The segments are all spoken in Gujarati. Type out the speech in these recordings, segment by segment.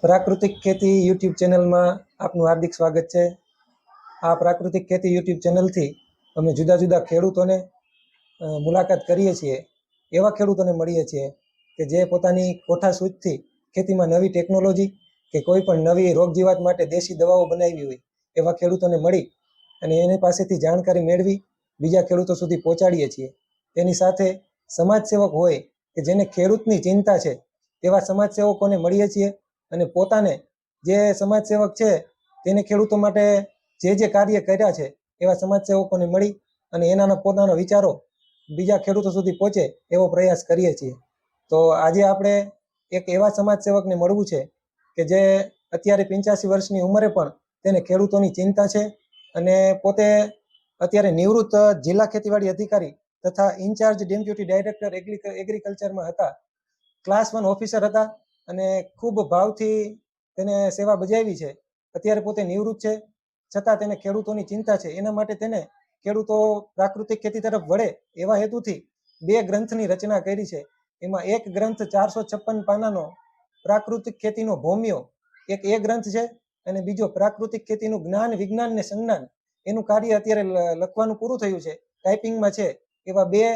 પ્રાકૃતિક ખેતી યુટ્યુબ ચેનલમાં આપનું હાર્દિક સ્વાગત છે. આ પ્રાકૃતિક ખેતી યુટ્યુબ ચેનલથી અમે જુદા જુદા ખેડૂતોને મુલાકાત કરીએ છીએ. એવા ખેડૂતોને મળીએ છીએ કે જે પોતાની કોઠાસૂઝથી ખેતીમાં નવી ટેકનોલોજી કે કોઈ પણ નવી રોગજીવાત માટે દેશી દવાઓ બનાવી હોય એવા ખેડૂતોને મળી અને એની પાસેથી જાણકારી મેળવી બીજા ખેડૂતો સુધી પહોંચાડીએ છીએ. તેની સાથે સમાજસેવક હોય કે જેને ખેડૂતની ચિંતા છે તેવા સમાજસેવકોને મળીએ છીએ અને પોતાને જે સમાજસેવક છે તેને ખેડૂતો માટે જે કાર્ય કર્યા છે એવા સમાજસેવકોને મળી અને એના પોતાના વિચારો બીજા ખેડૂતો સુધી પહોંચે એવો પ્રયાસ કરીએ છીએ. તો આજે આપણે એક એવા સમાજસેવકને મળવું છે કે જે અત્યારે 85 વર્ષની ઉંમરે પણ તેને ખેડૂતોની ચિંતા છે અને પોતે અત્યારે નિવૃત્ત જિલ્લા ખેતીવાડી અધિકારી તથા ઇન્ચાર્જ ડેપ્યુટી ડાયરેક્ટર એગ્રીકલ્ચરમાં હતા. ક્લાસ 1 ઓફિસર હતા અને ખૂબ ભાવથી તેને સેવા બજાવી છે. અત્યારે પોતે નિવૃત્ત છે છતાં તેને ખેડૂતોની ચિંતા છે. એના માટે તેને ખેડૂતો પ્રાકૃતિક ખેતી તરફ વળે એવા હેતુથી 2 ગ્રંથની રચના કરી છે. એમાં એક ગ્રંથ 456 પાનાનો પ્રાકૃતિક ખેતીનો ભોમિયો એક એ ગ્રંથ છે અને બીજો પ્રાકૃતિક ખેતીનું જ્ઞાન વિજ્ઞાન ને સંજ્ઞાન એનું કાર્ય અત્યારે લખવાનું પૂરું થયું છે, ટાઈપિંગમાં છે. એવા 2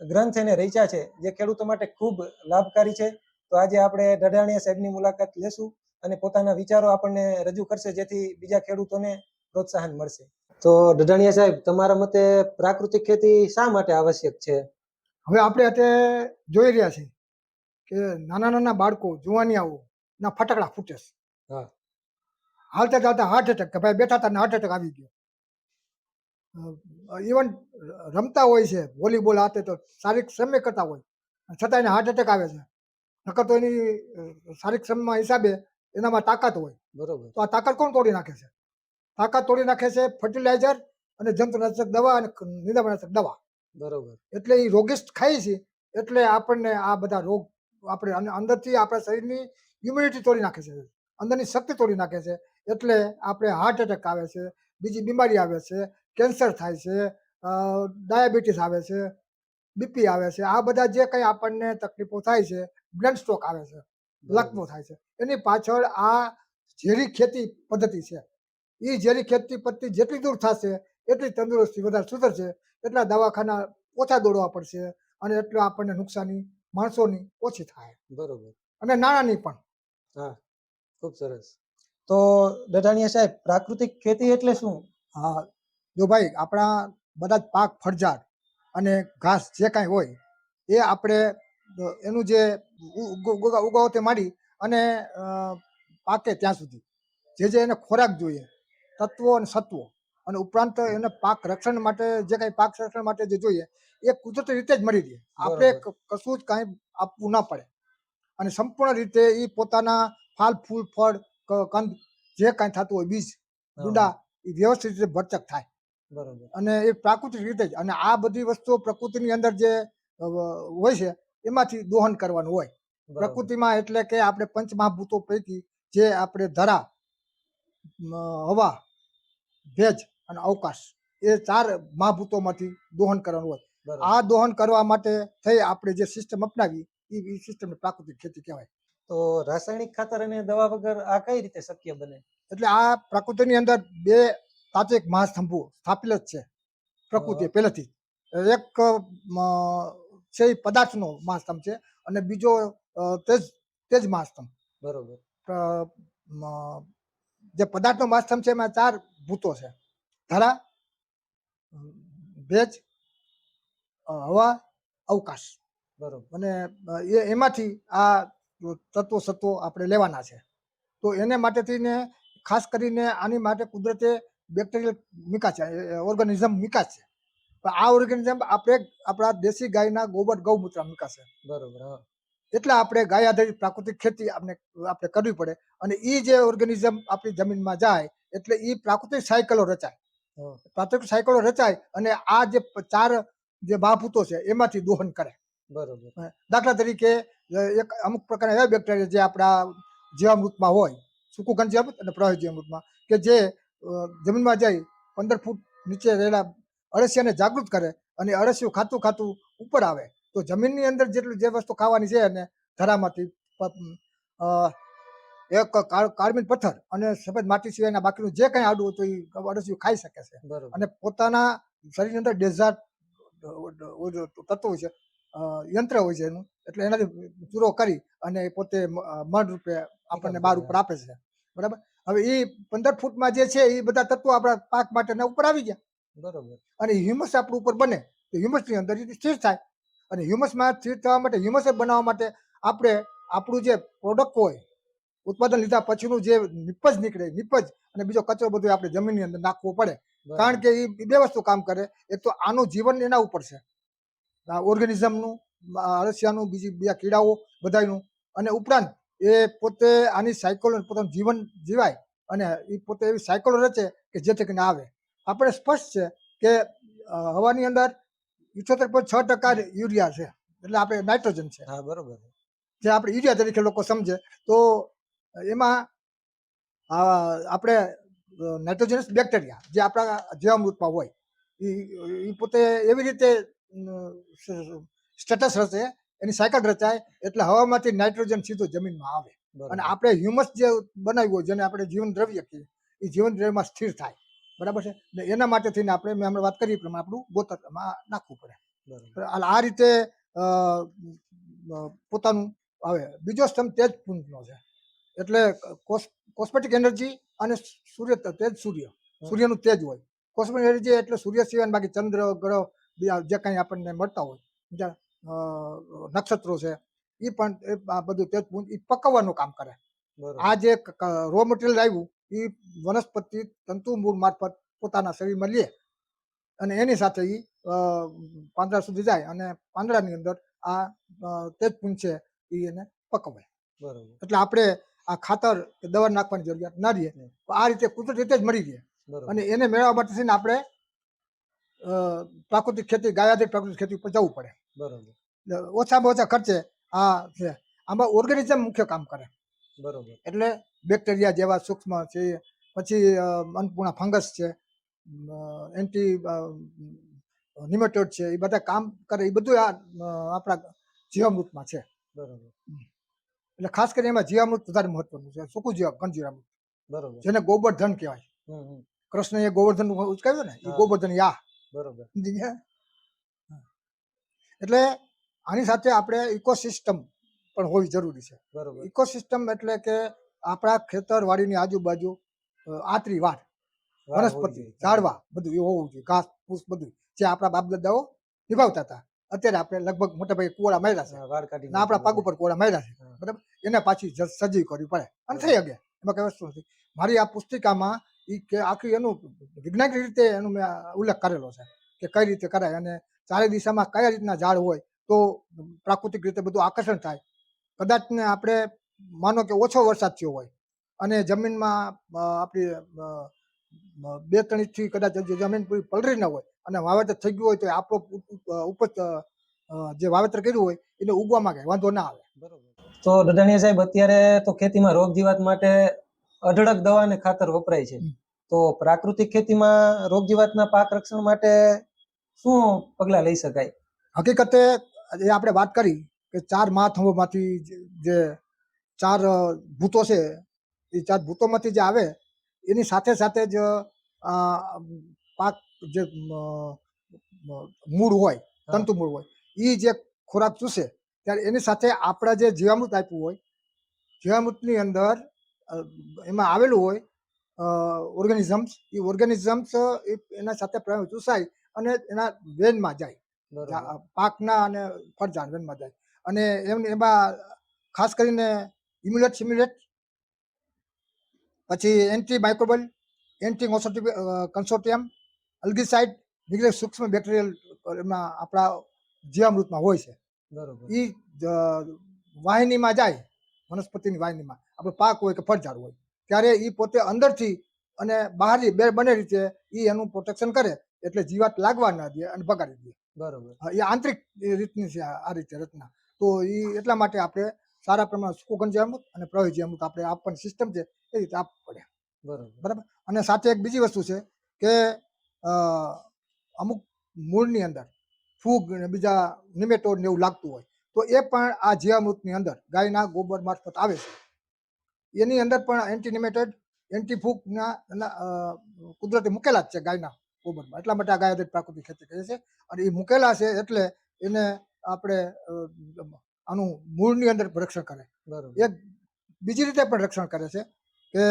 ગ્રંથ એને રચ્યા છે જે ખેડૂતો માટે ખૂબ લાભકારી છે. તો આજે આપણે ઢઢાણિયા સાહેબની મુલાકાત લેશું અને પોતાના વિચારો આપણને રજૂ કરશે જેથી બીજા ખેડૂતોને પ્રોત્સાહન મળશે. તો ઢઢાણિયા સાહેબ, તમારા મતે પ્રાકૃતિક ખેતી શા માટે આવશ્યક છે? હવે આપણે અત્યારે જોઈ રહ્યા છીએ કે નાના નાના બાળકો જુવાનિયાઓ ના ફટાકડા ફૂટે છે. હા, હાલતા ચાલતા હાર્ટ એટેક કે ભાઈ બેઠા હતા ને હાર્ટ એટેક આવી ગયો. ઇવન રમતા હોય છે વોલીબોલ હાથે તો શારીરિક શ્રમ કરતા હોય છતાં એને હાર્ટ એટેક આવે છે. નકર તો એની શારીરિક શ્રમમાં હિસાબે એનામાં તાકાત હોય. બરોબર. તો આ તાકાત કોણ તોડી નાખે છે? તાકાત તોડી નાખે છે ફર્ટિલાઇઝર અને જંતુનાશક દવા અને નિંદામણનાશક દવા. બરોબર. એટલે એ રોગિસ્ટ ખાઈ છે એટલે આપણને આ બધા રોગ આપણે અંદરથી આપણા શરીરની ઇમ્યુનિટી તોડી નાખે છે, અંદરની શક્તિ તોડી નાખે છે. એટલે આપણે હાર્ટ એટેક આવે છે, બીજી બીમારી આવે છે, કેન્સર થાય છે, ડાયાબિટીસ આવે છે, બીપી આવે છે. આ બધા જે કંઈ આપણને તકલીફો થાય છે, બ્લડ સ્ટ્રોક આવે છે, લકવો થાય છે, એની પાછળ આ ઝેરી ખેતી પદ્ધતિ છે. એ ઝેરી ખેતી પદ્ધતિ જેટલી દૂર થશે એટલી તંદુરસ્તી વધારે સુધરશે, એટલા દવાખાના ઓછા દોડવા પડશે અને એટલું આપણને નુકસાની માણસોની ઓછી થાય. બરોબર. અને નાણાંની પણ. હા, ખૂબ સરસ. તો ઢઢાણિયા સાહેબ, પ્રાકૃતિક ખેતી એટલે શું? હા, જો ભાઈ આપણા બધા જ પાક ફળઝાડ અને ઘાસ જે કાંઈ હોય એ આપણે એનું જે ઉગાવતે માંડી અને પાકે ત્યાં સુધી જે એને ખોરાક જોઈએ, તત્વો અને સત્વો, અને ઉપરાંત એને પાક રક્ષણ માટે જે કાંઈ પાક રક્ષણ માટે જે જોઈએ એ કુદરતી રીતે જ મળી રહે. આપણે કશું જ કાંઈ આપવું ના પડે અને સંપૂર્ણ રીતે એ પોતાના ફાલ ફૂલ ફળ કંદ જે કાંઈ થતું હોય બીજ ડુંડા એ વ્યવસ્થિત રીતે ભરચક થાય. બરોબર. અને એ પ્રાકૃતિક રીતે જ. અને આ બધી વસ્તુઓ પ્રકૃતિની અંદર જે હોય છે એમાંથી દોહન કરવાનું હોય. પ્રકૃતિમાં એટલે કે આપણે પંચમહાભૂતો પૈકી જે આપણે ધરા, હવા, ભેજ અને અવકાશ એ 4 મહાભૂતોમાંથી દોહન કરવાનું હોય. આ દોહન કરવા માટે થઈ આપણે જે સિસ્ટમ અપનાવી એ સિસ્ટમ પ્રાકૃતિક ખેતી કહેવાય. તો રાસાયણિક ખાતર અને દવા વગર આ કઈ રીતે શક્ય બને? એટલે આ પ્રકૃતિની અંદર 2 તાત્વિક મહાસ્તંભો સ્થાપેલ જ છે પ્રકૃતિ પહેલેથી. એક છે એ પદાર્થનો મહાસ્તંભ છે અને બીજો તેજ મહાસ્તંભ. બરોબર. જે પદાર્થનો મહાસ્તંભ છે એમાં 4 ભૂતો છે: ધરા, ભેજ, હવા, અવકાશ. બરોબર. અને એમાંથી આ તત્વો સત્વો આપણે લેવાના છે. તો એને માટેથી ને ખાસ કરીને આની માટે કુદરતે બેક્ટેરિયલ મિકા છે, ઓર્ગેનિઝમ મિકા છે. પણ આ ઓર્ગેનિઝમ આપણે આપણા દેશી ગાયના ગોબર ગૌમૂત્ર મિકા છે. બરોબર. એટલે આપણે ગાય આધારિત પ્રાકૃતિક ખેતી આપણે કરવી પડે અને એ જે ઓર્ગેનિઝમ આપણી જમીનમાં જાય એટલે એ પ્રાકૃતિક સાયકલો રચાય. પ્રાકૃતિક સાયકલો રચાય અને આ જે 4 જે મહાભૂતો છે એમાંથી દોહન કરે. બરોબર. દાખલા તરીકે એક અમુક પ્રકારના એવા બેક્ટેરિયા જે આપણા જીવામૃતમાં હોય, સૂકું ઘન જીવામૃત અને પ્રવાહી જીવામૃતમાં, કે જે જમીનમાં જઈ 15 ફૂટ નીચે રહેલા અળસિયાને જાગૃત કરે અને અળસિયું ખાતું ખાતું ઉપર આવે તો જમીનની અંદર જેટલું જે વસ્તુ ખાવાની છે એને ધરામાંથી એક કાર્બન પથ્થર અને સફેદ માટી સિવાયના બાકીનું જે કંઈ આડું હતું એ અળસિયું ખાઈ શકે છે. બરોબર. અને પોતાના શરીરની અંદર ડેઝર્ટ તત્વો છે, યંત્ર હોય છે એનું, એટલે એનાથી ચૂરો કરી અને એ પોતે મણ રૂપે આપણને બહાર ઉપર આપે છે. બરાબર. હવે એ 15 ફૂટમાં જે છે એ બધા તત્વો આપણા પાક માટેના ઉપર આવી ગયા. બરોબર. અને હ્યુમસ આપણું ઉપર બને તો હ્યુમસની અંદર એ સ્થિર થાય. અને હ્યુમસમાં સ્થિર થવા માટે, હ્યુમસ બનાવવા માટે આપણે આપણું જે પ્રોડક્ટ હોય, ઉત્પાદન લીધા પછીનું જે નિપજ નીકળે, નિપજ અને બીજો કચરો બધો આપણે જમીનની અંદર નાખવો પડે. કારણ કે એ બે વસ્તુ કામ કરે. એક તો આનું જીવન એના ઉપર છે, ઓર્ગેનિઝમનું, અળસિયાનું, બીજા કીડાઓ બધાનું. અને ઉપરાંત એ પોતે આની સાયકલ પોતાનું જીવન જીવાય અને એ પોતે એવી સાયકલો રચે કે જેથી કરીને આવે. આપણે સ્પષ્ટ છે કે હવાની અંદર 78.6% યુરિયા છે, એટલે આપણે નાઇટ્રોજન છે. હા, બરોબર. જે આપણે યુરિયા તરીકે લોકો સમજે તો એમાં આપણે નાઇટ્રોજનસ બેક્ટેરિયા જે આપણા જીવામૃતમાં હોય એ પોતે એવી રીતે સ્ટેટસ રચે, એની સાયકલ રચાય એટલે હવામાંથી નાઇટ્રોજન સીધું જમીનમાં આવે. અને આપણે હ્યુમસ જે બનાવ્યું હોય, જેને આપણે જીવન દ્રવ્ય કહીએ, એ જીવન દ્રવ્યમાં સ્થિર થાય. બરાબર છે. ને એના માટે થઈને આપણે મેં હમણાં વાત કરી એ પ્રમાણે આપણું બોતલમાં નાખવું પડે. આ રીતે પોતાનું આવે. બીજો સ્તંભ તેજ પુંજનો છે, એટલે કોસ્મેટિક એનર્જી અને સૂર્ય તેજ, સૂર્યનું તેજ હોય. કોસ્મેટિક એનર્જી એટલે સૂર્ય સિવાય બાકી ચંદ્ર, ગ્રહ, બીજા જે કંઈ આપણને મળતા હોય, બીજા નક્ષત્રો છે, એ પણ આ બધું તેજ પુંજ એ પકવવાનું કામ કરે. આ જે રો મટીરિયલ આવ્યું એ વનસ્પતિ તંતુ મૂળ મારફત પોતાના શરીરમાં લે અને એની સાથે એ પાંદડા સુધી જાય અને પાંદડાની અંદર આ તેજ પુંજ છે એ એને પકવે. એટલે આપણે આ ખાતર કે દવા નાખવાની જરૂરિયાત ના રહે. આ રીતે કુદરતી રીતે જ મળી રહે. અને એને મેળવવા માટે થઈને આપણે પ્રાકૃતિક ખેતી, ગાયાધારિત પ્રાકૃતિક ખેતી ઉપર જવું પડે. ઓછામાં ઓછા ખર્ચે આ છે. આમાં ઓર્ગેનિઝમ મુખ્ય કામ કરે. એટલે બેક્ટેરિયા જેવા સૂક્ષ્મ છે, પછી અન્નપૂર્ણા ફંગસ છે, એન્ટી નિમેટોડ છે, એ બધા કામ કરે. એ બધું આપણા જીવામૃતમાં છે. એટલે ખાસ કરીને એમાં જીવામૃત વધારે મહત્વનું છે. સૂકું ઘનજીવામૃત, જેને ગોબરધન કહેવાય. કૃષ્ણ એ ગોવર્ધન ઉચકાવ્યું ને, એ ગોવર્ધન યા. એટલે આની સાથે આપણે ઇકોસિસ્ટમ પણ હોવી જરૂરી છે. ઇકોસિસ્ટમ એટલે કે આપણા ખેતર વાડીની આજુબાજુ આતરી વાર વનસ્પતિ, ઝાડવા બધું એ હોવું જોઈએ. ઘાસ ફૂસ બધું જે આપણા બાપ દાદાઓ નિભાવતા હતા. અત્યારે આપણે લગભગ મોટા ભાગે કુવાડા માર્યા છે, આપણા પગ ઉપર કુવાડા માર્યા છે. બરાબર. એને પાછી સજીવ કરવી પડે અને થઈ શકે. એમાં કઈ વસ્તુ નથી. મારી આ પુસ્તિકામાં કે આખી એનું વૈજ્ઞાનિક રીતે એનું મેં ઉલ્લેખ કરેલો છે કે કઈ રીતે કરાય અને ચારે દિશામાં કયા રીતના ઝાડ હોય તો પ્રાકૃતિક રીતે બધું આકર્ષણ થાય. કદાચ ને આપણે માનો કે ઓછો વરસાદ થયો હોય અને જમીનમાં આપણી 2-3 ઇંચથી કદાચ જમીન પૂરી પલળી ન હોય અને વાવેતર થઈ ગયું હોય તો આપણો ઉપજ જે વાવેતર કર્યું હોય એને ઉગવામાં કઈ વાંધો ના આવે. તો દડાણીયા સાહેબ, અત્યારે તો ખેતીમાં રોગ જીવાત માટે અઢળક દવા અને ખાતર વપરાય છે. તો પ્રાકૃતિક ખેતીમાં રોગ જીવાતના પાક રક્ષણ માટે શું પગલાં લઈ શકાય? હકીકતે એ આપણે વાત કરી કે 4 મહાતંબોમાંથી જે 4 ભૂતો છે, એ 4 ભૂતોમાંથી જે આવે એની સાથે સાથે જ પાક જે મૂળ હોય, તંતુ મૂળ હોય, એ જે ખોરાક ચૂસે ત્યારે એની સાથે આપણા જે જીવામૃત આપ્યું હોય, જીવામૃતની અંદર એમાં આવેલું હોય ઓર્ગેનિઝમ્સ, એ ઓર્ગેનિઝમ્સ એના સાથે ચૂસાય અને એના વેનમાં જાય, પાકના અને ફળઝાડ વેનમાં જાય. અને એમાં ખાસ કરીને ઇમ્યુલેટ સિમ્યુલેટ, પછી એન્ટી માઇક્રોબલ, એન્ટી કન્સોર્ટિયમ, અલ્ગીસાઇડ વગેરે સૂક્ષ્મ બેક્ટેરિયલ એમાં આપણા જીવામૃતમાં હોય છે. એ વાહિનીમાં જાય, વનસ્પતિની વાહિનીમાં આપણો પાક હોય કે ફળઝાડ હોય ત્યારે એ પોતે અંદરથી અને બહારથી બંને રીતે એ એનું પ્રોટેક્શન કરે. એટલે જીવાત લાગવા ના દે અને બગાડી દે. એ આંતરિક રીતની છે આ રીતે રચના. તો એ એટલા માટે આપણે સારા પ્રમાણમાં સૂકું જીવામૃત અને પ્રવાહી જીવામૃત આપણે આપવાની સિસ્ટમ છે એ રીતે આપવું પડે. બરાબર. અને સાથે એક બીજી વસ્તુ છે કે અમુક મૂળની અંદર ફૂગ ને બીજા નિમેટોડ ને એવું લાગતું હોય તો એ પણ આ જીવામૃતની અંદર ગાયના ગોબર મારફત આવે છે. એની અંદર પણ એન્ટી નિમેટેડ એન્ટી ફૂગના કુદરતી મૂકેલા જ છે ગાયના ગોબરમાં. એટલા માટે આ ગાય આધારિત પ્રાકૃતિક ખેતી કહે છે. અને એ મૂકેલા છે એટલે એને આપણે આનું મૂળની અંદર રક્ષણ કરે. બરોબર. એક બીજી રીતે પણ રક્ષણ કરે છે કે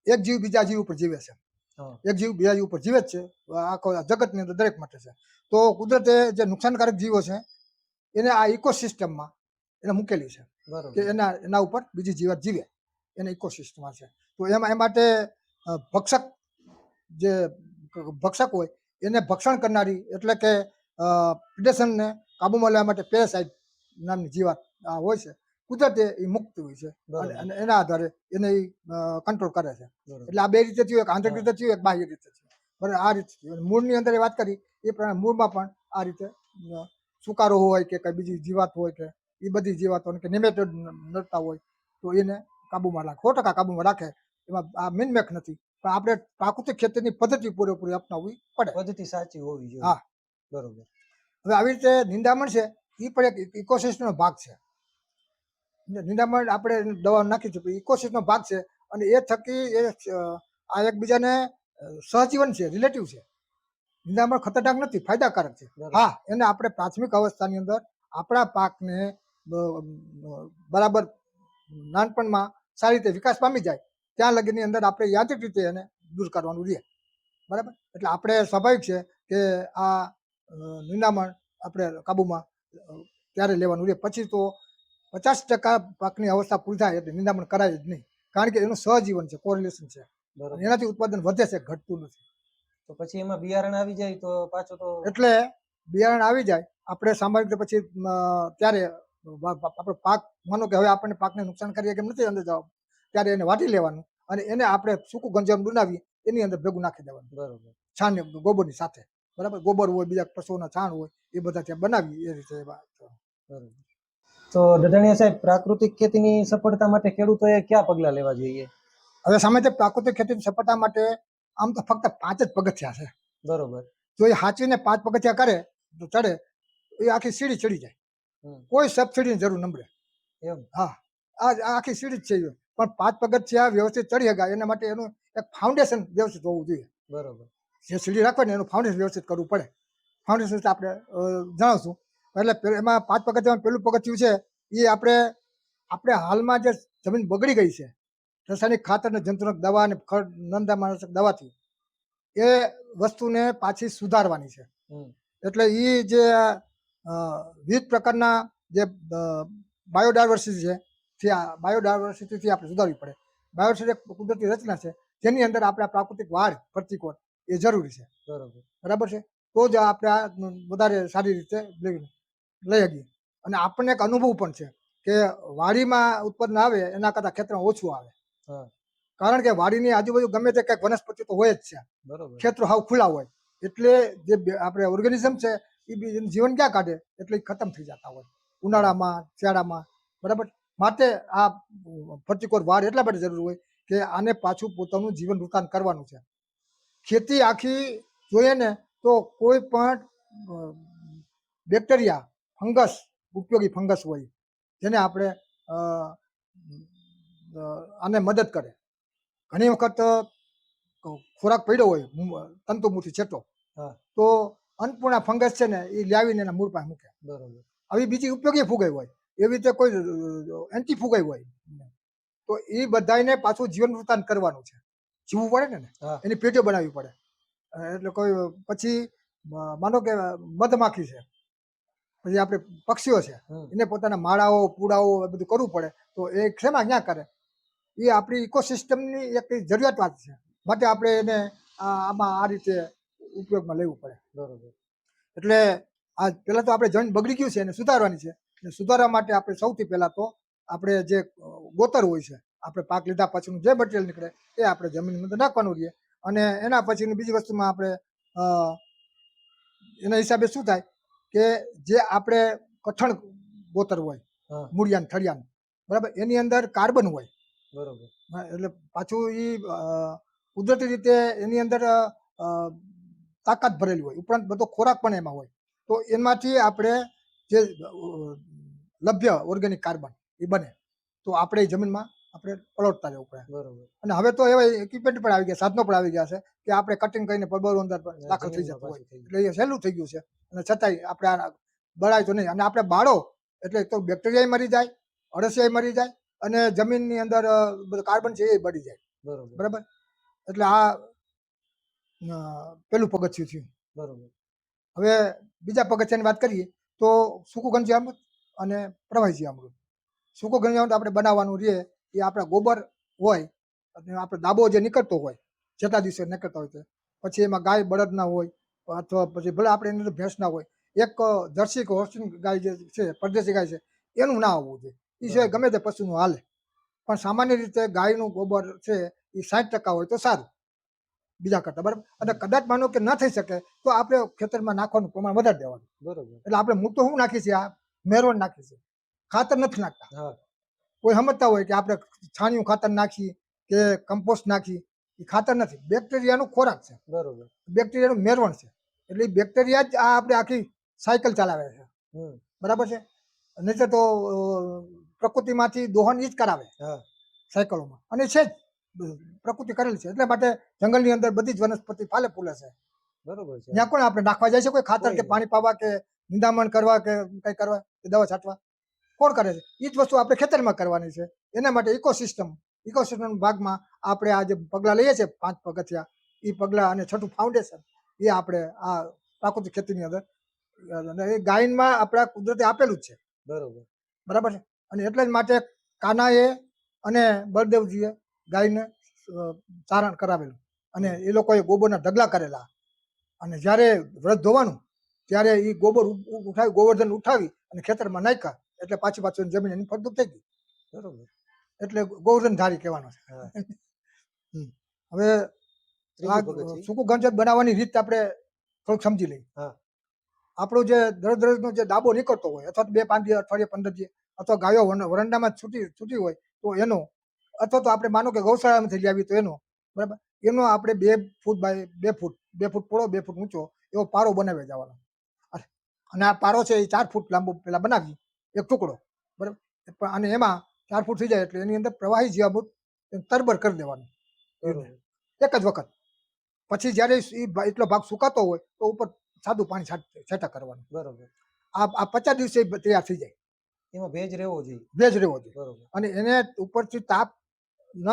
એક જીવ બીજા જીવ ઉપર જીવે છે. હા. એક જીવ બીજા જીવ ઉપર જીવે જ છે. આખો જગતની અંદર દરેક માટે છે. તો કુદરતે જે નુકસાનકારક જીવો છે એને આ ઇકોસિસ્ટમમાં એને મૂકેલી છે કે બરોબર. એના ઉપર બીજી જીવાત જીવે, એને ઇકોસિસ્ટમમાં છે. તો એ માટે ભક્ષક જે ભક્ષક હોય એને ભક્ષણ કરનારી એટલે કે પ્રિડેશનને કાબૂમાં લેવા માટે પેરાસાઇટ નામની જીવાત હોય છે. કુદરતે એ મુક્ત હોય છે બરોબર. અને એના આધારે એને કંટ્રોલ કરે છે. બરોબર. એટલે આ બે રીતે થયું, એક આંતરિક હા. રીતે થયું, એક બાહ્ય રીતે થયું. બરાબર, આ રીતે થયું. અને મૂળની અંદર એ વાત કરી એ પ્રમાણે મૂળમાં પણ આ રીતે સુકારો હોય કે કઈ બીજી જીવાત હોય કે એ બધી જીવાતો કે નિમેટોડ નડતા હોય તો એને કાબૂમાં રાખે. 100% કાબૂમાં રાખે. એમાં આ મિનમેક નથી. પણ આપણે પ્રાકૃતિક ખેતીની પદ્ધતિ પૂરેપૂરી અપનાવવી પડે. પદ્ધતિ સાચી હોવી જોઈએ. હા. બરોબર. હવે આવી રીતે નિંદામણ છે એ પણ એક ઇકોસિસ્ટમનો ભાગ છે. નિંદામણ આપણે દવા નાખી છે ઇકોસિસ્ટમનો ભાગ છે અને એ થકી એ આ એકબીજાને સહજીવન છે, રિલેટિવ છે. નિંદામણ ખતરનાક નથી, ફાયદાકારક છે. બરોબર. હા, એને આપણે પ્રાથમિક અવસ્થાની અંદર આપણા પાકને બરાબર નાનપણમાં સારી રીતે વિકાસ પામી જાય ત્યાં લગીની અંદર આપણે યાંત્રિક રીતે એને દૂર કરવાનું રહે. બરાબર, એટલે આપણે સ્વાભાવિક છે કે આ નિંદામણ આપણે કાબૂમાં ત્યારે લેવાનું રહે. પછી તો 50% પાકની અવસ્થા પૂરી થાય એટલે નિંદામણ કરાય જ નહીં, કારણ કે એનું સહજીવન છે, કોરિલેશન છે. બરોબર. એનાથી ઉત્પાદન વધે છે, ઘટતું નથી. તો પછી એમાં બિયારણ આવી જાય તો પાછો તો એટલે બિયારણ આવી જાય આપણે સામાન્ય રીતે પછી ત્યારે આપણો પાક માનો કે હવે આપણને પાકને નુકસાન કરીએ કે નથી અંદર જવાબ, ત્યારે એને વાટી લેવાનું અને એને આપણે સૂકું ગંજામ બનાવી એની અંદર ભેગું નાખી દેવાનું. બરોબર. છાણ ગોબરની સાથે. બરાબર, ગોબર હોય, બીજા પશુઓના છાણ હોય એ બધા ત્યાં બનાવી એ રીતે. બરોબર. તો દઢાણીયા સાહેબ, પ્રાકૃતિક ખેતીની સફળતા માટે ખેડૂતોએ કયા પગલાં લેવા જોઈએ? હવે સામાન્ય પ્રાકૃતિક ખેતીની સફળતા માટે આમ તો ફક્ત 5 જ પગથિયા છે. બરોબર. જો એ સાચવીને 5 પગથિયા કરે તો ચડે એ આખી સીડી ચડી જાય. કોઈ સબસિડીની જરૂર નમરે. એમ. હા, આ આખી સીડી જ છે એ. પણ 5 પગથિયા વ્યવસ્થિત ચડી શકાય એના માટે એનું એક ફાઉન્ડેશન વ્યવસ્થિત હોવું જોઈએ. બરોબર. જે સીડી રાખવાની એનું ફાઉન્ડેશન વ્યવસ્થિત કરવું પડે. ફાઉન્ડેશન વિશે આપણે જણાવશું. એટલે એમાં 5 પગથિયામાં પહેલું પગથિયું છે એ આપણે હાલમાં જે જમીન બગડી ગઈ છે રાસાયણિક ખાતર ને જંતુનાશક દવા અને નંદામાનાશક દવાથી એ વસ્તુને પાછી સુધારવાની છે. એટલે એ જે વિવિધ પ્રકારના જે બાયોડાયવર્સિટી છે બાયોડાયવર્સિટીથી આપણે સુધારવી પડે. બાયોડાયવર્સિટી એક કુદરતી રચના છે જેની અંદર આપણે પ્રાકૃતિક વાડ પ્રતિકોર એ જરૂરી છે. બરોબર. બરાબર છે, તો જ આપણે આ વધારે સારી રીતે લઈ શકીએ. અને આપણને એક અનુભવ પણ છે કે વાડીમાં ઉત્પાદન આવે એના કરતાં ખેતરમાં ઓછું આવે. કારણ કે વાડીની આજુબાજુ ગમે તે કંઈક વનસ્પતિ તો હોય જ છે. બરોબર. ખેતરો હાવ ખુલ્લા હોય એટલે જે આપણે ઓર્ગેનિઝમ છે એ જીવન ક્યાં કાઢે એટલે ખતમ થઈ જતા હોય ઉનાળામાં, શિયાળામાં. બરાબર, માટે આ પ્રતિકોર વાડ એટલા માટે જરૂર હોય કે આને પાછું પોતાનું જીવન વૃતાંત કરવાનું છે. ખેતી આખી જોઈએ ને તો કોઈ પણ બેક્ટેરિયા, ફંગસ, ઉપયોગી ફંગસ હોય જેને આપણે આને મદદ કરે. ઘણી વખત ખોરાક પડ્યો હોય તંતુમૂળથી છેટો તો અન્નપૂર્ણા ફંગસ છે ને એ લાવીને એના મૂળ પાસે મૂકે. બરોબર. આવી બીજી ઉપયોગી ફૂગાઈ હોય એવી રીતે કોઈ એન્ટી ફૂગાઈ હોય તો એ બધાને પાછું જીવન વૃતાંત કરવાનું છે. જીવવું પડે ને, એની પેટીઓ બનાવવી પડે. એટલે કોઈ પછી માનો કે મધમાખી છે, પછી આપણે પક્ષીઓ છે એને પોતાના માળાઓ, પૂડાઓ એ બધું કરવું પડે. તો એ શેમાં ક્યાં કરે? એ આપણી ઇકોસિસ્ટમની એક જરૂરિયાત વાત છે. માટે આપણે એને આમાં આ રીતે ઉપયોગમાં લેવું પડે. બરોબર. એટલે આ પહેલાં તો આપણે જમીન બગડી ગયું છે એને સુધારવાની છે. અને સુધારવા માટે આપણે સૌથી પહેલાં તો આપણે જે ગોતર હોય છે, આપણે પાક લીધા પછીનું જે મટીરિયલ નીકળે એ આપણે જમીનની અંદર નાખવાનું રહીએ. અને એના પછીની બીજી વસ્તુમાં આપણે એના હિસાબે શું થાય કે જે આપણે કઠણ ગોતર હોય, મૂળિયાન, થળિયાન, બરાબર, એની અંદર કાર્બન હોય. બરોબર. એટલે પાછું એ કુદરતી રીતે એની અંદર તાકાત ભરેલી હોય, ઉપરાંત બધો ખોરાક પણ એમાં હોય. તો એમાંથી આપણે જે લભ્ય ઓર્ગેનિક કાર્બન એ બને તો આપણે જમીનમાં આપણે પલોટતા રહેવું પડે. બરોબર. અને હવે તો એવા ઇક્વિપમેન્ટ પણ આવી ગયા, સાધનો પણ આવી ગયા છે કે આપણે કટિંગ કરીને બરોબર અંદર દાખલ થઈ જમીનમાં જતું હોય, પાછું થઈ એટલે એ સહેલું થઈ ગયું છે. અને છતાંય આપણે આ બળાય તો નહીં. અને આપણે બાળો એટલે તો બેક્ટેરિયા મરી જાય, અળસિયા મરી જાય, અને જમીનની અંદર બધું કાર્બન છે એ બળી જાય. બરોબર. બરાબર. એટલે આ પેલું પગથિયું થયું. બરોબર. હવે બીજા પગથિયાની વાત કરીએ તો સૂકું ગંજીયામૃત અને પ્રવાહી જીવામૃત. સૂકું ગંજીયામૃત આપણે બનાવવાનું રહે એ આપણા ગોબર હોય અને આપણે દાબો જે નીકળતો હોય, જેટલા દિવસે નીકળતા હોય તે, પછી એમાં ગાય બળદના હોય અથવા પછી ભલે આપણે એની અંદર ભેંસના હોય, એક જર્સી કે હોર્સિન ગાય જે છે, પરદેશી ગાય છે, એનું ના આવવું જોઈએ. એ સિવાય ગમે તે પશુનું હાલે, પણ સામાન્ય રીતે ગાયનું ગોબર છે એ 60% હોય તો સારું બીજા કરતાં. બરાબર. અને કદાચ માનો કે ન થઈ શકે તો આપણે ખેતરમાં નાખવાનું પ્રમાણ વધારી દેવાનું. બરોબર. એટલે આપણે હું તો શું નાખીએ છીએ, આ મેરોન નાખીએ છીએ, ખાતર નથી નાખતા. હા. કોઈ સમજતા હોય કે આપણે છાણિયું ખાતર નાખીએ કે કમ્પોસ્ટ નાખીએ, એ ખાતર નથી, બેક્ટેરિયાનો ખોરાક છે, બરોબર. બેક્ટેરિયાનું મેરવણ છે. એટલે એ બેક્ટેરિયા જ આ આપણે આખી સાયકલ ચલાવે છે. બરાબર છે. નહીંતર તો પ્રકૃતિમાંથી દોહન એ જ કરાવે હા. સાયકલોમાં, અને છે જ પ્રકૃતિ કરેલી છે. એટલે માટે જંગલની અંદર બધી જ વનસ્પતિ ફાલે ફૂલે છે. બરોબર છે. ત્યાં કોણ આપણે નાખવા જાય છે કોઈ ખાતર કોઈ કે નહીં. પાણી પાવા કે નિંદામણ કરવા કે કંઈ કરવા કે દવા છાંટવા? કોણ કરે છે? એ જ વસ્તુ આપણે ખેતરમાં કરવાની છે. એના માટે ઇકોસિસ્ટમ ભાગમાં આપણે આ જે પગલાં લઈએ છીએ 5 પગથિયા, એ પગલાં અને છઠ્ઠું ફાઉન્ડેશન, એ આપણે આ પ્રાકૃતિક ખેતીની અંદર અને એ ગાયનમાં આપણા કુદરતે આપેલું જ છે. બરોબર. બરાબર છે. અને એટલે જ માટે કાનાએ અને બળદેવજીએ ગાયને ચારણ કરાવેલું, અને એ લોકોએ ગોબરના ઢગલા કરેલા. અને જ્યારે વ્રત ધોવાનું ત્યારે એ ગોબર ઉઠાવી, ગોવર્ધન ઉઠાવી અને ખેતરમાં નાખ્યા, એટલે પાછું જમીન એની ફળદ્રુપ થઈ ગઈ. બરોબર. એટલે ગોવર્ધન ધારી કહેવાનો છે. હા. હવે ત્રીજું પગથિયું. સૂકું ગંજક બનાવવાની રીત આપણે થોડુંક સમજી લઈએ. હા. આપણો જે દરરોજનો જે દાબો નીકળતો હોય, અથવા તો 2-5 દિવસ, અઠવાડિયે 15 દિવસ, અથવા ગાયો વરંડામાં છૂટી હોય તો એનો, અથવા તો આપણે માનો કે ગૌશાળામાંથી લાવી તો એનો, બરાબર, એનો આપણે 2 ફૂટ બાય 2 ફૂટ, 2 ફૂટ પહોળો 2 ફૂટ ઊંચો એવો પારો બનાવી જવાનો. અને આ પારો છે એ 4 ફૂટ લાંબો પેલા બનાવી એક ટુકડો, બરાબર. અને એમાં 4 ફૂટ થઈ જાય એટલે એની અંદર પ્રવાહી જીવામૃત તરબર કરી દેવાનું એક જ વખત. પછી જ્યારે એટલો ભાગ સુકાતો હોય તો ઉપર સાદું પાણી છાંટા કરવાનું. બરોબર. આ 50 દિવસે તૈયાર થઈ જાય. એમાં ભેજ રહેવો જોઈએ. ભેજ રહેવો જોઈએ. બરોબર. અને એને ઉપરથી તાપ ન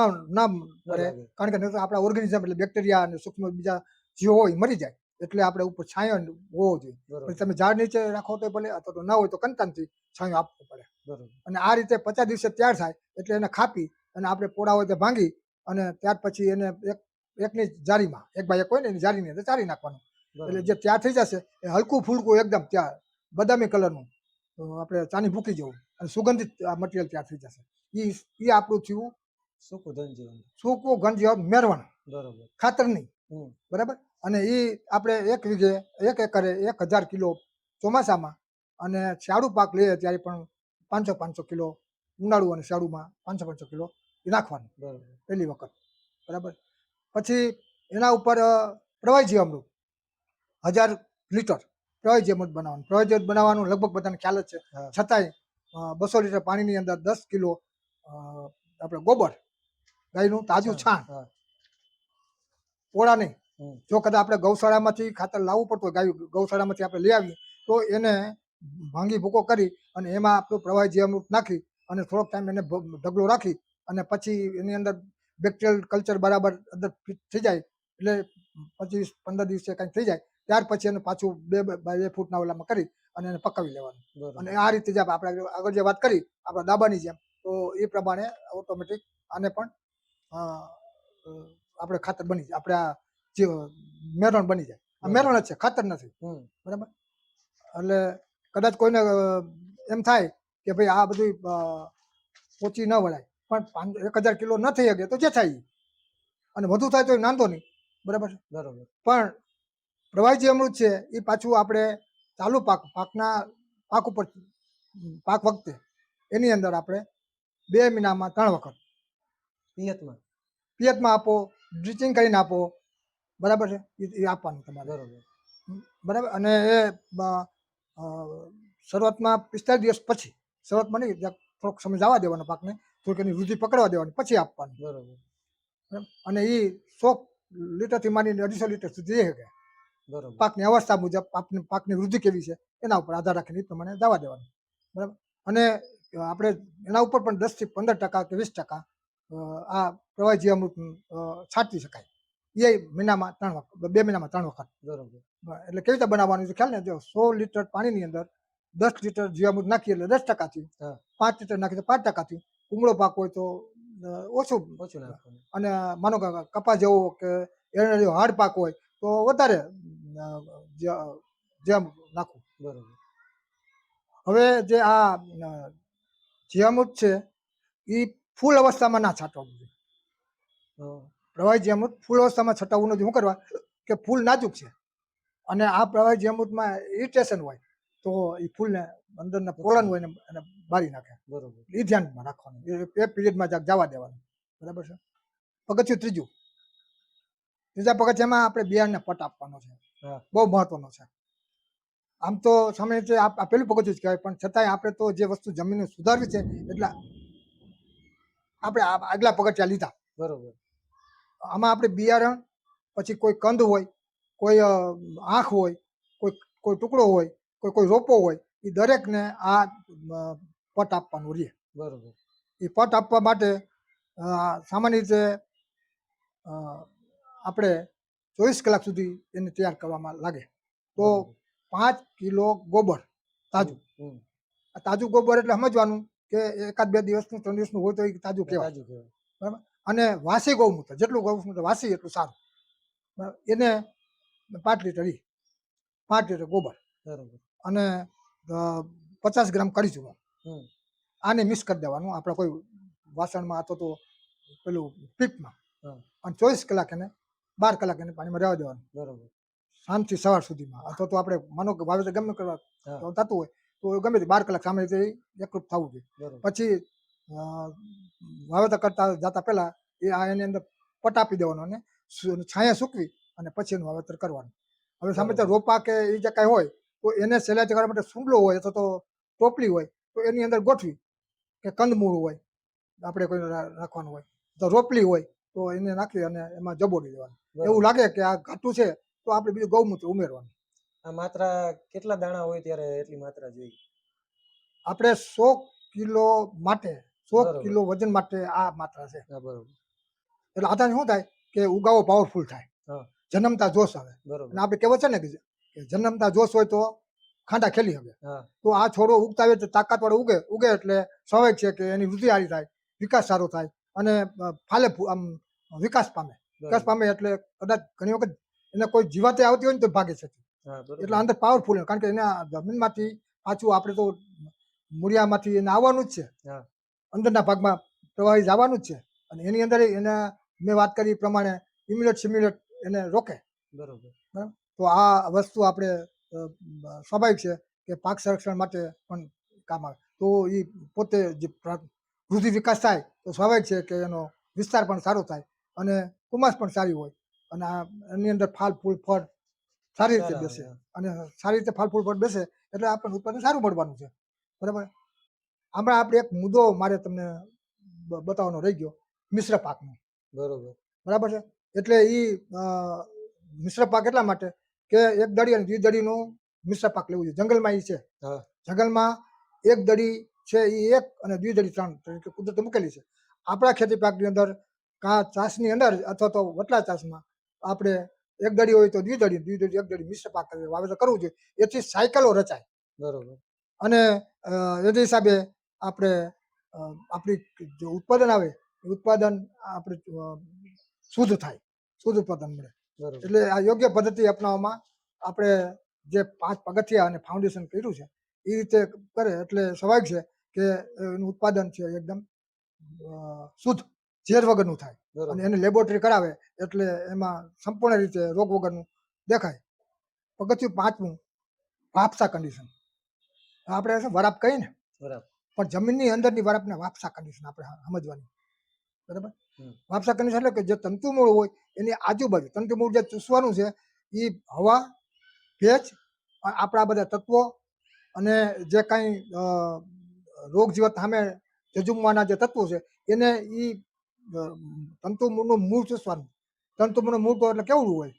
પડે, લાગે. કારણ કે નહીં તો આપણા ઓર્ગેનિઝમ એટલે બેક્ટેરિયા અને સૂક્ષ્મ બીજા જીવો હોય એ મરી જાય. એટલે આપણે ઉપર છાંયો હોવો જોઈએ. બરોબર. પછી તમે ઝાડ નીચે રાખો તો ભલે, અથવા તો ના હોય તો કંતાનથી છાંયો આપવો પડે. બરોબર. અને આ રીતે 50 દિવસે તૈયાર થાય એટલે એને ખાપી અને આપણે પોળા હોય તે ભાંગી, અને ત્યાર પછી એને એકની જારીમાં, 1 બાય 1 હોય ને એની જારીની અંદર ચારી નાખવાનું. એટલે જે તૈયાર થઈ જશે એ હલકું ફૂલકું એકદમ તૈયાર બદામી કલરનું, આપણે ચાની ભૂકી જેવું અને સુગંધિત મટીરિયલ તૈયાર થઈ જશે. એ આપણું થયું સૂકું ગંજીવન. સૂકું ગંજીવન મેરવણ, બરોબર. ખાતર નહીં. બરાબર. અને એ આપણે 1 વીઘે 1 એકરે 1000 કિલો ચોમાસામાં, અને શિયાળુ પાક લઈએ ત્યારે પણ 500 કિલો, ઉનાળુ અને શિયાળુમાં 500 કિલો એ નાખવાનું. બરોબર. પહેલી વખત. બરાબર. પછી એના ઉપર પ્રવાહી જીવામૃત 1000 લીટર પ્રવાહી જીવામૃત બનાવવાનું. પ્રવાહી જીવામૃત બનાવવાનું લગભગ બધાને ખ્યાલ જ છે. હા. છતાંય 200 લીટર પાણીની અંદર 10 કિલો આપણે ગોબર ગાયનું તાજું છાણ, હા. પોળા નહીં. હમ. જો કદાચ આપણે ગૌશાળામાંથી ખાતર લાવવું પડતું હોય, ગાય ગૌશાળામાંથી આપણે લઈ આવીએ તો એને ભાંગી ભૂકો કરી અને એમાં આપણું પ્રવાહી જીવામૃત નાખી અને થોડોક ટાઈમ એને ઢગલો રાખી, અને પછી એની અંદર બેક્ટેરિયલ કલ્ચર બરાબર અંદર ફિટ થઈ જાય એટલે 25-15 દિવસે કંઈક થઈ જાય, ત્યાર પછી એને પાછું 2 બાય 2 ફૂટના ઓલામાં કરી અને એને પકાવી લેવાનું. બરોબર. અને આ રીતે જ આપણે આગળ જે વાત કરી આપણા દાબાની જેમ, તો એ પ્રમાણે ઓટોમેટિક આને પણ આપણે ખાતર બની જાય, આપણે આ જે મેરવણ બની જાય. આ મેરવણ જ છે, ખાતર નથી. બરાબર. એટલે કદાચ કોઈને એમ થાય કે ભાઈ આ બધું પહોંચી ન વળાય, પણ 1000 કિલો ન થઈ શકે તો જે થાય, અને વધુ થાય તો નાંધો નહીં. બરાબર. બરોબર. પણ પ્રવાહી જીવામૃત છે એ પાછું આપણે ચાલુ પાક ઉપર પાક વખતે એની અંદર આપણે 2 મહિનામાં 3 વખત પિયતમાં આપો, ડ્રિચિંગ કરીને આપો. બરાબર છે. એ આપવાનું તમારે. બરોબર. બરાબર. અને એ શરૂઆતમાં 45 દિવસ પછી, શરૂઆતમાં નહીં, થોડોક સમય જવા દેવાનો પાકને, થોડીક એની વૃદ્ધિ પકડવા દેવાની, પછી આપવાનું. બરોબર. બરાબર? અને એ 100 લીટરથી માંડીને 250 લીટર સુધી રહે. બરોબર. પાકની અવસ્થા મુજબ પાકની વૃદ્ધિ કેવી છે એના ઉપર આધાર રાખીને એ પ્રમાણે દવા દેવાની. બરાબર. અને આપણે એના ઉપર પણ 10 થી 15% કે 20% આ પ્રવાહી જીવામૃત છાંટી શકાય. એ મહિનામાં 3 વખત, 2 મહિનામાં 3 વખત. બરોબર. એટલે કેવી રીતે બનાવવાનું છે ખ્યાલ ને? જો 100 લીટર પાણીની અંદર 10 લીટર જીવામૃત નાખીએ એટલે 10%થી, હા. 5 લીટર નાખીએ તો 5%થી, કુમળો પાક હોય તો ઓછું ઓછું નાખવાનું. અને માનો કે કપાસ જેવો કે એરંડા જેવો હાર્ડ પાક હોય તો વધારે જેમ નાખવું. બરોબર. હવે જે આ જીવામૃત છે એ ફૂલ અવસ્થામાં ના છાંટવાનું છે. હા. પ્રવાહી જીવામૃત ફૂલ અવસ્થામાં છટાવવું નથી. શું કરવા કે ફૂલ નાજુક છે અને આ પ્રવાહી જીવામૃતમાં ઇરિટેશન હોય તો એ ફૂલને અંદરના પોલન હોય ને એને બાળી નાખે. બરોબર. એ ધ્યાનમાં રાખવાનું. એ પીરિયડમાં જવા દેવાનું. બરાબર છે. પગથિયું ત્રીજા પગથિયામાં આપણે બિયારણને પટ આપવાનો છે. હા. બહુ મહત્વનો છે. આમ તો સામે રીતે આ પેલું પગથિયું જ કહેવાય, પણ છતાંય આપણે તો જે વસ્તુ જમીનને સુધારવી છે એટલે આપણે આગલા પગથિયા લીધા. બરોબર. આમાં આપણે બિયારણ, પછી કોઈ કંદ હોય, કોઈ આંખ હોય, કોઈ ટુકડો હોય, કોઈ રોપો હોય, એ દરેકને આ પટ આપવાનું રહે. બરોબર. એ પટ આપવા માટે સામાન્ય રીતે આપણે 24 કલાક સુધી એને તૈયાર કરવામાં લાગે. તો 5 કિલો ગોબર તાજું. આ તાજું ગોબર એટલે સમજવાનું કે 1-2 દિવસનું 3 દિવસનું હોય તો એ તાજું કહેવાય. બરાબર. અને વાસી ગૌમૂત્ર, જેટલું ગૌમૂત્ર વાસી એટલું સારું. બરાબર. એને 5 લીટર 5 લીટર ગોબર. બરાબર. અને 50 ગ્રામ કરી ચૂનો. આને મિક્સ કરી દેવાનું આપણે કોઈ વાસણમાં અથવા તો પેલું પીપમાં. અને 24 કલાક એને 12 કલાક એને પાણીમાં રહેવા દેવાનું. બરોબર. સાંજથી સવાર સુધીમાં. અથવા તો આપણે માનો કે વાવેતર ગમે કરવા થતું હોય તો ગમે તે 12 કલાક સામે રીતે એકરૂપ થવું જોઈએ. પછી વાવેતર કરતા જતા પહેલા એની અંદર પટ આપી દેવાનો અને છાયા સૂકવી અને પછી એનું વાવેતર કરવાનું. હવે સામે રોપા કે એ જે કાંઈ હોય તો એને સહેલાઈથી કરવા માટે સૂંડલો હોય અથવા તો ટોપલી હોય તો એની અંદર ગોઠવી, કે કંદમૂળ હોય આપણે કોઈ રાખવાનું હોય તો રોપલી હોય તો એને નાખી અને એમાં જબોડી દેવાનું. એવું લાગે કે આ ઘાટું છે તો આપણે બીજું ગૌમૂત્ર ઉમેરવાનું. આ માત્રા કેટલા દાણા હોય ત્યારે એટલી માત્રા જોઈએ? આપણે 100 કિલો માટે, 100 કિલો વજન માટે આ માત્રા છે. બરોબર. એટલે આધાર શું થાય કે ઉગાવો પાવરફુલ થાય, જન્મતા જોશ આવે. અને આપણે કહેવત છે ને કે જન્મતા જોશ હોય તો ખાંડા ખેલી હવે. તો આ છોડો ઉગતા હોય તો તાકાતવાળો ઉગે એટલે સ્વાભાવિક છે કે એની વૃદ્ધિ સારી થાય, વિકાસ સારો થાય અને ફાલે આમ વિકાસ પામે એટલે કદાચ ઘણી વખત એને કોઈ જીવાતે આવતી હોય ને તો ભાગે છે. એટલે અંદર પાવરફુલ, કારણ કે એના જમીનમાંથી પાછું આપણે તો મૂળિયામાંથી એને આવવાનું જ છે, અંદરના ભાગમાં પ્રવાહી જવાનું જ છે અને એની અંદર એના મેં વાત કરી એ પ્રમાણે ઇમ્યુલેટ સિમ્યુલેટ એને રોકે. બરોબર. તો આ વસ્તુ આપણે સ્વાભાવિક છે કે પાક સંરક્ષણ માટે પણ કામ આવે. તો એ પોતે જે વૃદ્ધિ વિકાસ થાય તો સ્વાભાવિક છે કે એનો વિસ્તાર પણ સારો થાય અને કુમાસ પણ સારી હોય અને એની અંદર ફાલ ફૂલ ફળ સારી રીતે બેસે. અને સારી રીતે ફાલ ફૂલ ફળ બેસે એટલે આપણને ઉત્પાદન સારું મળવાનું છે. બરાબર. હમણાં આપણે એક મુદ્દો મારે તમને બતાવવાનો રહી ગયો, મિશ્ર પાકનો. બરાબર છે. એટલે એ મિશ્ર પાક એટલા માટે કે એક દડી અને દ્વિદળીનું મિશ્ર પાક લેવું જોઈએ. જંગલમાં એ છે. જંગલમાં એક દડી છે એ 1 અને દ્વિદળી 3 તરીકે કુદરતે મૂકેલી છે. આપણા ખેતી પાકની અંદર ચાસની અંદર અથવા તો વટલા ચાસમાં આપણે એક દડી હોય તો દ્વિદળી એક દડી મિશ્ર પાક વાવેતર કરવું જોઈએ. એથી સાયકલો રચાય. બરોબર. અને એના હિસાબે આપણે આપણી જે ઉત્પાદન આવે એ ઉત્પાદન આપણે શુદ્ધ થાય, શુદ્ધ ઉત્પાદન મળે. એટલે આ યોગ્ય પદ્ધતિ અપનાવવામાં આપણે જે 5 પગથિયા અને ફાઉન્ડેશન કર્યું છે એ રીતે કરે એટલે સ્વાભાવિક છે કે એનું ઉત્પાદન છે એકદમ શુદ્ધ, ઝેર વગરનું થાય. અને એને લેબોરેટરી કરાવે એટલે એમાં સંપૂર્ણ રીતે રોગ વગરનું દેખાય. પગથિયું 5મું, વાપસા કન્ડિશન. આપણે વરાપ કહીએ ને, પણ જમીનની અંદરની વરાપને વાપસા કન્ડિશન આપણે સમજવાની. બરાબર. વાપસા કન્ડિશન એટલે કે જે તંતુમૂળ હોય એની આજુબાજુ તંતુમૂળ જે ચૂસવાનું છે એ હવા, ભેજ, આપણા બધા તત્વો અને જે કાંઈ રોગ જીવાત સામે જજુમવાના જે તત્વો છે એને એ તંતુનું મૂળ ચૂસવાનું. તંતુનું મૂળ તો એટલે કેવું હોય,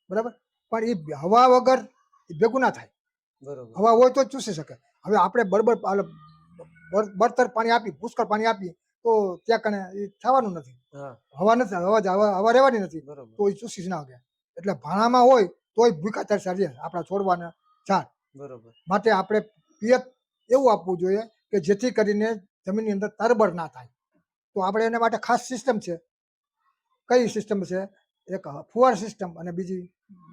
બરાબર, પણ એ હવા વગર એ ભેગું ના થાય. બરોબર. હવા હોય તો જ ચૂસી શકે. હવે આપણે બળતર પાણી આપી, પુષ્કળ પાણી આપીએ તો ત્યાં કણે એ થવાનું નથી. હા, હવા નથી, હવા રહેવાની નથી, બરોબર. તો એ ચૂસી જ ના શકે. એટલે ભાણામાં હોય તોય ભૂખા તરસ્યા રહે આપણા છોડવાના ઝાડ. બરોબર. માટે આપણે પિયત એવું આપવું જોઈએ કે જેથી કરીને જમીનની અંદર તરબળ ના થાય. તો આપણે એના માટે ખાસ સિસ્ટમ છે. કઈ સિસ્ટમ છે? એક ફુવારા સિસ્ટમ અને બીજી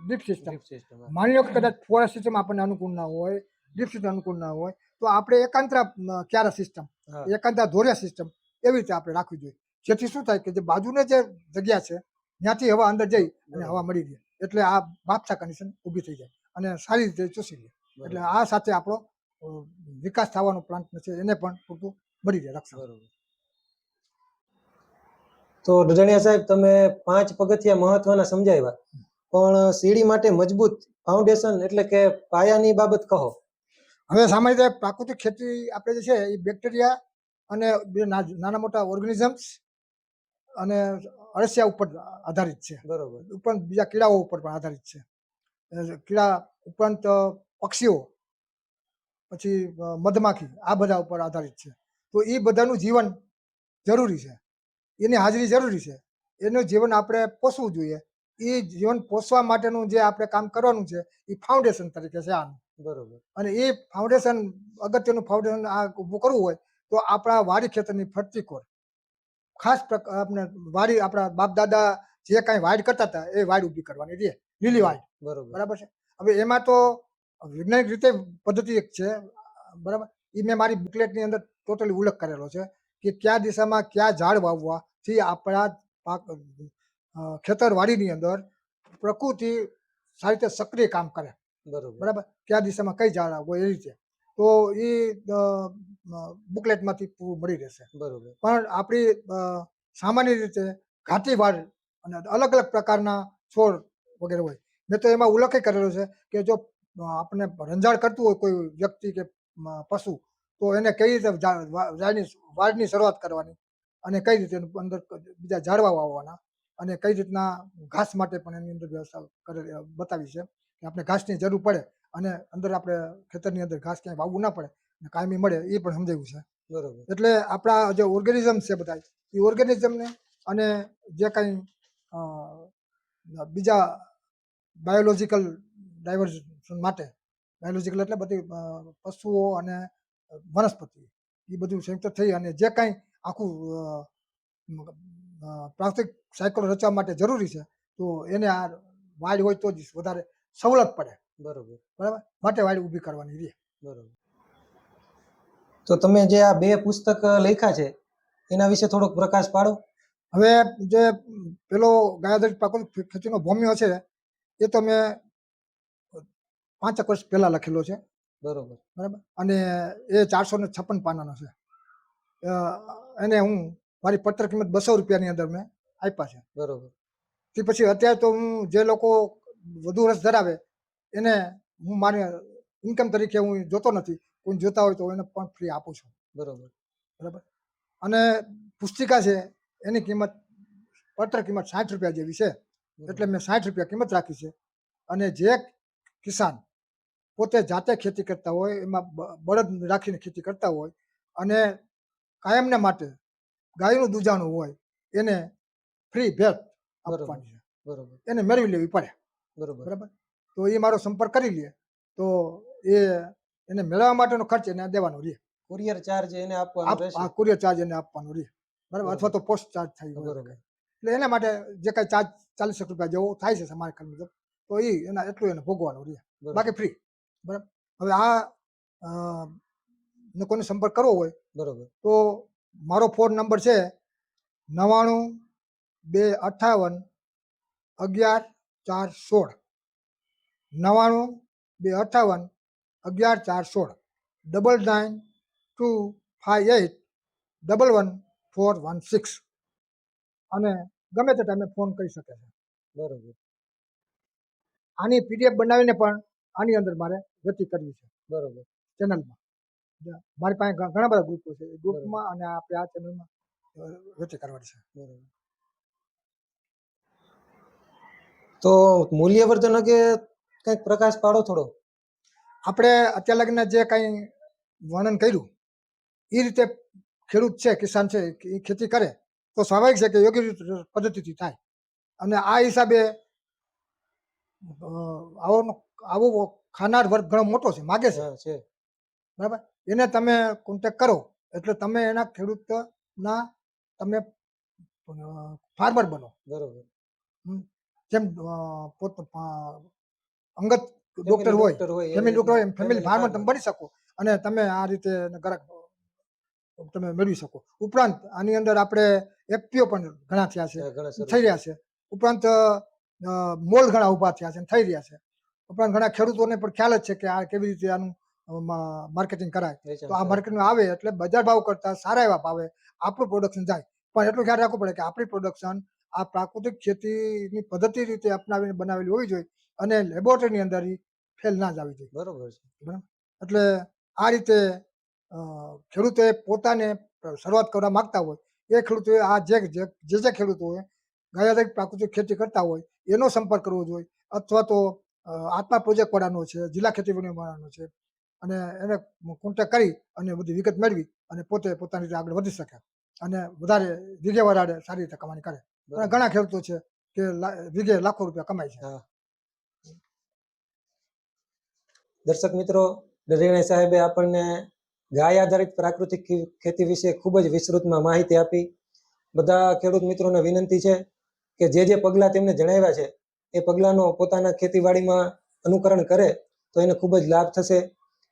ડ્રીપ સિસ્ટમ. Drip system. માની લો કે કદાચ ફુવારા સિસ્ટમ આપણને અનુકૂળ ના હોય, ડ્રીપ સિસ્ટમ અનુકૂળ ના હોય, તો આપણે એકાંતરા ક્યારા સિસ્ટમ, હા, એકાંતરા ધોરિયા સિસ્ટમ એવી રીતે આપણે રાખવી જોઈએ. જેથી શું થાય કે જે બાજુને જે જગ્યા છે ત્યાંથી હવા અંદર જઈ અને બરોબર. હવા મળી રહે. એટલે આ બાફતા કન્ડિશન ઊભી થઈ જાય અને સારી રીતે ચૂસી લે. એટલે બરોબર. આ સાથે આપણો વિકાસ થવાનો પ્લાન્ટ છે એને પણ પૂરતું મળી રહે રક્ષણ. બરોબર. તો ડોડણિયા સાહેબ, તમે 5 પગથિયા મહત્વના સમજાવ્યા, પણ સીડી માટે મજબૂત ફાઉન્ડેશન એટલે કે પાયાની બાબત કહો. હવે સામાન્ય રીતે પ્રાકૃતિક ખેતી આપણે જે છે એ બેક્ટેરિયા અને બે નાના મોટા ઓર્ગેનિઝમ્સ અને અળસિયા ઉપર આધારિત છે. બરોબર. ઉપરાંત બીજા કીડાઓ ઉપર પણ આધારિત છે. કીડા ઉપરાંત પક્ષીઓ, પછી મધમાખી, આ બધા ઉપર આધારિત છે. તો એ બધાનું જીવન જરૂરી છે, એની હાજરી જરૂરી છે. એનું જીવન આપણે પોષવું જોઈએ. એ જીવન પોષવા માટેનું જે આપણે કામ કરવાનું છે એ ફાઉન્ડેશન તરીકે છે આનું. બરોબર. અને એ ફાઉન્ડેશન, અગત્યનું ફાઉન્ડેશન આ ઊભું કરવું હોય તો આપણા વાડી ખેતરની ફરતી કોર ખાસ આપણે વાડી, આપણા બાપ દાદા જે કાંઈ વાડ કરતા હતા એ વાડ ઊભી કરવાની રહે, લીલી વાડ. બરોબર. બરાબર છે. હવે એમાં તો વૈજ્ઞાનિક રીતે પદ્ધતિ એક છે, બરાબર. એ મેં મારી બુકલેટની અંદર ટોટલી ઉલ્લેખ કરેલો છે કે કયા દિશામાં કયા ઝાડ વાવવાથી આપણા પાક ખેતરવાડીની અંદર પ્રકૃતિ સારી રીતે સક્રિય કામ કરે. બરોબર. બરાબર. કયા દિશામાં કઈ ઝાડ આવવું એ રીતે. તો એ બુકલેટમાંથી પૂરું મળી રહેશે. બરોબર. પણ આપણી સામાન્ય રીતે ઘાટી વાડ અને અલગ અલગ પ્રકારના છોડ વગેરે હોય. મેં તો એમાં ઉલ્લેખ કરેલો છે કે જો આપણને રંજાડ કરતું હોય કોઈ વ્યક્તિ કે પશુ, તો એને કઈ રીતે વાડની શરૂઆત કરવાની અને કઈ રીતે અંદર બીજા ઝાડવા વાવવાના અને કઈ રીતના ઘાસ માટે પણ એની અંદર વ્યવસ્થા બતાવી છે કે આપણે ઘાસની જરૂર પડે અને અંદર આપણે ખેતરની અંદર ઘાસ ક્યાંય વાવવું ના પડે અને કાયમી મળે એ પણ સમજાવ્યું છે. બરોબર. એટલે આપણા જે ઓર્ગેનિઝમ છે બધા, એ ઓર્ગેનિઝમને અને જે કંઈ બીજા બાયોલોજિકલ ડાયવર્ઝન માટે, બાયોલોજિકલ એટલે બધી પશુઓ અને વનસ્પતિ, એ બધું સંયુક્ત થઈ અને જે કાંઈ આખું પ્રાકૃતિક સાયકલ રચવા માટે જરૂરી છે, તો એને આ વાડ હોય તો જ વધારે સવલત પડે. બરોબર. બરાબર. માટે વાડ ઊભી કરવાની રહે. બરોબર. તો તમે જે આ 2 પુસ્તક લખ્યા છે એના વિશે થોડોક પ્રકાશ પાડો. હવે જે પેલો ગાયાધારી પ્રાકૃતિક ખેતીનો ભૂમિઓ છે એ તો મેં 5 વર્ષ પહેલા લખેલો છે. બરોબર. બરાબર. અને એ 456 પાનાનો છે. એને હું મારી પત્ર કિંમત 200 રૂપિયાની અંદર મેં આપ્યા છે. બરોબર. તે પછી અત્યારે તો હું જે લોકો વધુ રસ ધરાવે એને હું મારી ઇન્કમ તરીકે હું જોતો નથી. કોઈ જોતા હોય તો એને પણ ફ્રી આપું છું. બરોબર. બરાબર. અને પુસ્તિકા છે એની કિંમત, પત્ર કિંમત 60 રૂપિયા જેવી છે. એટલે મેં 60 રૂપિયા કિંમત રાખી છે. અને જે કિસાન પોતે જાતે ખેતી કરતા હોય, એમાં બળદ રાખીને ખેતી કરતા હોય અને કાયમને માટે ગાયનું દૂધાણું હોય, એને ફ્રી ભેટ આપવાની છે. બરોબર. એને મેળવી લેવી પડે. બરોબર. બરાબર. તો એ મારો સંપર્ક કરી લે તો એ એને મેળવવા માટેનો ખર્ચ એને દેવાનો રહે. કુરિયર ચાર્જ એને આપવાનો રહેશે. આ કુરિયર ચાર્જ એને આપવાનો રહે. બરાબર. અથવા તો પોસ્ટ ચાર્જ થાય. બરોબર. એટલે એના માટે જે કાંઈ ચાર્જ 40 રૂપિયા જેવો થાય છે સમાજ મુજબ, તો એ એના એટલું એને ભોગવાનું રહે. બાકી ફ્રી. બરાબર. હવે આ ને કોઈને સંપર્ક કરવો હોય બરોબર. તો મારો ફોન નંબર છે 99 258 11 416. 99 258 11 416, 9925811416. અને ગમે તે ટાઈમે ફોન કરી શકે છે. બરોબર. આની પીડીએફ બનાવીને પણ આની અંદર મારે વ્યક્તિ કરવી છે બરોબર. ચેનલમાં. મારી પાસે ઘણા બધા ગ્રુપો છે એ બરોબર. ગ્રુપમાં અને આપણે આ ચેનલમાં વેચી કરવાની છે. બરોબર. તો મૂલ્યવર્ધન અંગે કંઈક પ્રકાશ પાડો થોડો. આપણે અત્યાર લગીને જે કંઈ વર્ણન કર્યું એ રીતે ખેડૂત છે, કિસાન છે, એ ખેતી કરે તો સ્વાભાવિક છે કે યોગ્ય પદ્ધતિથી થાય. અને આ હિસાબે આવો આવો ખાનાર વર્ગ ઘણો મોટો છે, માગે છે. હા, છે. બરાબર, એને તમે કોન્ટેક્ટ કરો એટલે તમે એના ખેડૂતના તમે ફાર્મર બનો. બરોબર. જેમ અંગત ડોક્ટર હોય, ફેમિલી ડોક્ટર હોય, ફેમિલી ફાર્મર તમે બની શકો અને તમે આ રીતે ગ્રાહક તમે મેળવી શકો. ઉપરાંત આની અંદર આપણે એફપીઓ પણ ઘણા થયા છે, થઈ રહ્યા છે. ઉપરાંત મોલ ઘણા ઊભા થયા છે, થઈ રહ્યા છે. ઉપરાંત ઘણા ખેડૂતોને પણ ખ્યાલ જ છે કે આ કેવી રીતે આનું માર્કેટિંગ કરાય. તો આ માર્કેટમાં આવે એટલે બજાર ભાવ કરતા સારા એવા ભાવે આપણું પ્રોડક્શન જાય. પણ એટલું ખ્યાલ રાખવું પડે કે આપણી પ્રોડક્શન આ પ્રાકૃતિક ખેતીની પદ્ધતિ રીતે અપનાવીને બનાવેલી હોવી જોઈએ અને લેબોરેટરીની અંદર ફેલ ના જ આવી જોઈએ. બરોબર છે. બરાબર, એટલે આ રીતે ખેડૂતોએ પોતાને શરૂઆત કરવા માંગતા હોય એ ખેડૂતોએ આ જે ખેડૂતોએ ગાયાધારિત પ્રાકૃતિક ખેતી કરતા હોય એનો સંપર્ક કરવો જોઈએ, અથવા તો આત્મા પ્રોજેક્ટ વાળાનો છે, જિલ્લા ખેતી વાળાનો છે, અને એને કોન્ટેક્ટ કરી અને બધી વિગત મેળવી અને પોતે પોતાની રીતે આગળ વધી શકે અને વધારે વીઘે વધારે સારી રીતે કમાણી કરે. અને ઘણા ખેડૂતો છે કે વીઘે લાખો રૂપિયા કમાય છે. દર્શક મિત્રો, ડઢીયાણી સાહેબે આપણને ગાય આધારિત પ્રાકૃતિક ખેતી વિશે ખૂબ જ વિસ્તૃતમાં માહિતી આપી. બધા ખેડૂત મિત્રોને વિનંતી છે કે જે પગલાં તેમને જણાવ્યા છે એ પગલાંનો પોતાના ખેતીવાડીમાં અનુકરણ કરે તો એને ખૂબ જ લાભ થશે.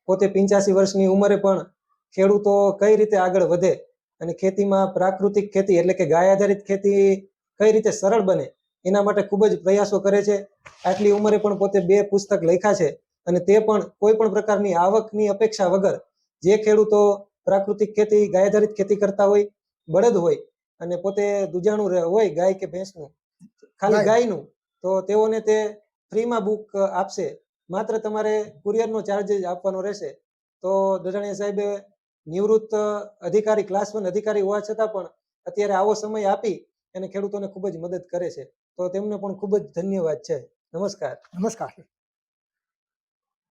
પોતે 85 વર્ષની ઉંમરે પણ ખેડૂતો કઈ રીતે આગળ વધે અને ખેતીમાં પ્રાકૃતિક ખેતી એટલે કે ગાય આધારિત ખેતી કઈ રીતે સરળ બને એના માટે ખૂબ જ પ્રયાસો કરે છે. આટલી ઉંમરે પણ પોતે 2 પુસ્તક લખ્યા છે અને તે પણ કોઈ પણ પ્રકારની આવકની અપેક્ષા વગર જે ખેડૂતો પ્રાકૃતિક ખેતી ગાય આધારિત ખેતી કરતા હોય, બળદ હોય અને પોતે દુજાણું હોય ગાય કે ભેંસનું, ખાલી ગાયનું, તો તેઓને તે ફ્રીમાં બુક આપશે. માત્ર તમારે કુરિયરનો ચાર્જ આપવાનો રહેશે. તો દઢાણીયા સાહેબે નિવૃત્ત અધિકારી, ક્લાસ 1 અધિકારી હોવા છતાં પણ અત્યારે આવો સમય આપી અને ખેડૂતોને ખૂબ જ મદદ કરે છે. તો તેમને પણ ખૂબ જ ધન્યવાદ છે. નમસ્કાર. નમસ્કાર.